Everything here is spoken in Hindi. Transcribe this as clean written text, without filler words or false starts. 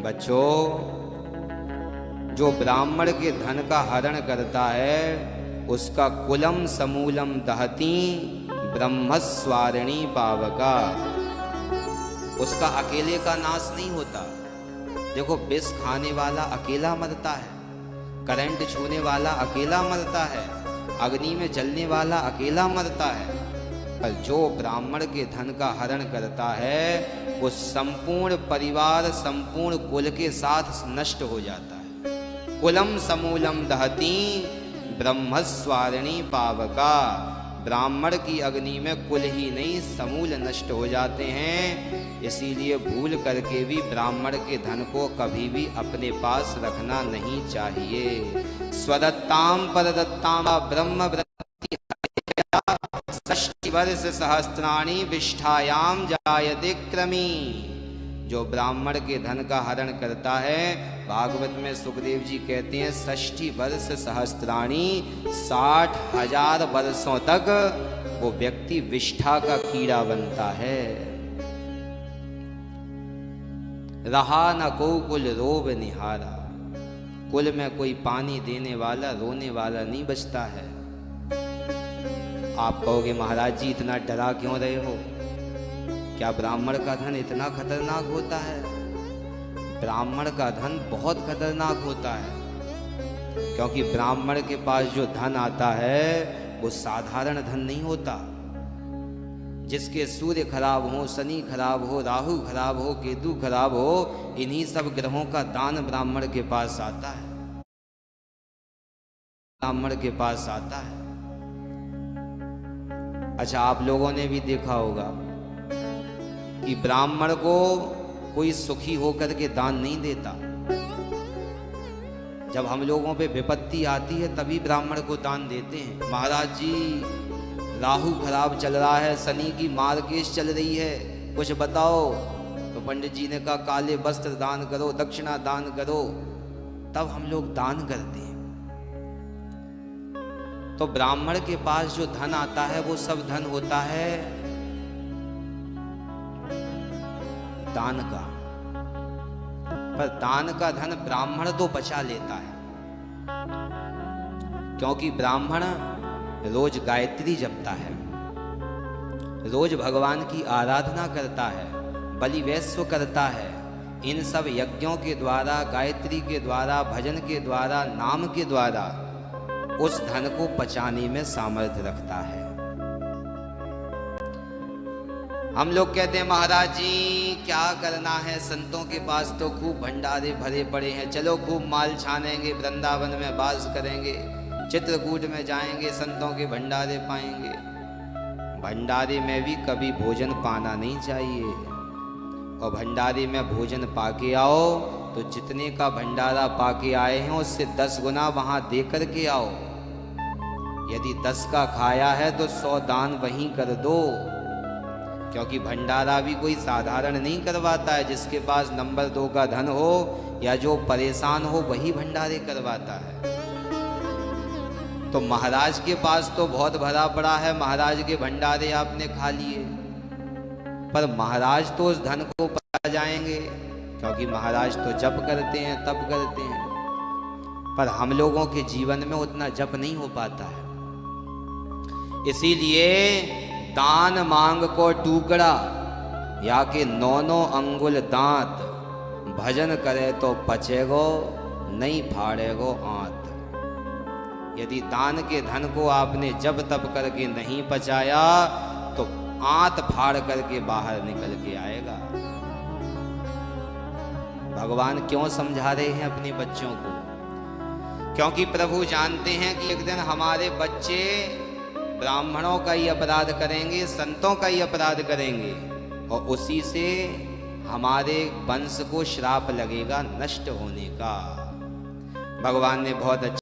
बच्चों, जो ब्राह्मण के धन का हरण करता है उसका कुलम समूलम दहती ब्रह्मस्वारिणी पावका, उसका अकेले का नाश नहीं होता। देखो, विष खाने वाला अकेला मरता है, करंट छूने वाला अकेला मरता है, अग्नि में जलने वाला अकेला मरता है, पर जो ब्राह्मण के धन का हरण करता है वो संपूर्ण परिवार, संपूर्ण कुल के साथ नष्ट हो जाता है। कुलम समूलम दहती ब्रह्मस्वारिणी पावका, ब्राह्मण की अग्नि में कुल ही नहीं समूल नष्ट हो जाते हैं। इसीलिए भूल करके भी ब्राह्मण के धन को कभी भी अपने पास रखना नहीं चाहिए। स्वदत्ताम परदत्ताम ब्रह्म षष्टि वर्ष सहस्त्राणि विष्ठायाम जायते क्रमी। जो ब्राह्मण के धन का हरण करता है, भागवत में सुखदेव जी कहते हैं 60 वर्ष सहस्त्राणि, 60,000 वर्षों तक वो व्यक्ति विष्ठा का कीड़ा बनता है। रहा न को कुल रोब निहारा, कुल में कोई पानी देने वाला, रोने वाला नहीं बचता है। आप कहोगे महाराज जी इतना डरा क्यों रहे हो? क्या ब्राह्मण का धन इतना खतरनाक होता है? ब्राह्मण का धन बहुत खतरनाक होता है, क्योंकि ब्राह्मण के पास जो धन आता है वो साधारण धन नहीं होता। जिसके सूर्य खराब हो, शनि खराब हो, राहु खराब हो, केतु खराब हो, इन्हीं सब ग्रहों का दान ब्राह्मण के पास आता है, ब्राह्मण के पास आता है। अच्छा, आप लोगों ने भी देखा होगा कि ब्राह्मण को कोई सुखी होकर के दान नहीं देता। जब हम लोगों पे विपत्ति आती है तभी ब्राह्मण को दान देते हैं। महाराज जी राहु खराब चल रहा है, शनि की मार केस चल रही है, कुछ बताओ। तो पंडित जी ने कहा काले वस्त्र दान करो, दक्षिणा दान करो, तब हम लोग दान करते हैं। तो ब्राह्मण के पास जो धन आता है वो सब धन होता है दान का, पर दान का धन ब्राह्मण तो बचा लेता है, क्योंकि ब्राह्मण रोज गायत्री जपता है, रोज भगवान की आराधना करता है, बलि वैश्व करता है। इन सब यज्ञों के द्वारा, गायत्री के द्वारा, भजन के द्वारा, नाम के द्वारा उस धन को बचाने में सामर्थ्य रखता है। हम लोग कहते हैं महाराज जी क्या करना है, संतों के पास तो खूब भंडारे भरे पड़े हैं, चलो खूब माल छानेंगे, वृंदावन में वास करेंगे, चित्रकूट में जाएंगे, संतों के भंडारे पाएंगे। भंडारे में भी कभी भोजन पाना नहीं चाहिए, और भंडारे में भोजन पाके आओ तो जितने का भंडारा पाके आए हैं उससे 10 गुना वहां दे करके आओ। यदि 10 का खाया है तो 100 दान वहीं कर दो, क्योंकि भंडारा भी कोई साधारण नहीं करवाता है। जिसके पास नंबर 2 का धन हो या जो परेशान हो वही भंडारे करवाता है। तो महाराज के पास तो बहुत भरा पड़ा है, महाराज के भंडारे आपने खा लिए, पर महाराज तो उस धन को पा जाएंगे, क्योंकि महाराज तो जप करते हैं, तप करते हैं, पर हम लोगों के जीवन में उतना जप नहीं हो पाता है। इसीलिए दान मांग को टुकड़ा या के 9 अंगुल दांत, भजन करे तो पचेगो, नहीं फाड़ेगो आंत। यदि दान के धन को आपने जब तब करके नहीं पचाया तो आंत फाड़ करके बाहर निकल के आएगा। भगवान क्यों समझा रहे हैं अपने बच्चों को? क्योंकि प्रभु जानते हैं कि एक दिन हमारे बच्चे ब्राह्मणों का ही अपराध करेंगे, संतों का ही अपराध करेंगे, और उसी से हमारे वंश को श्राप लगेगा नष्ट होने का। भगवान ने बहुत अच्छा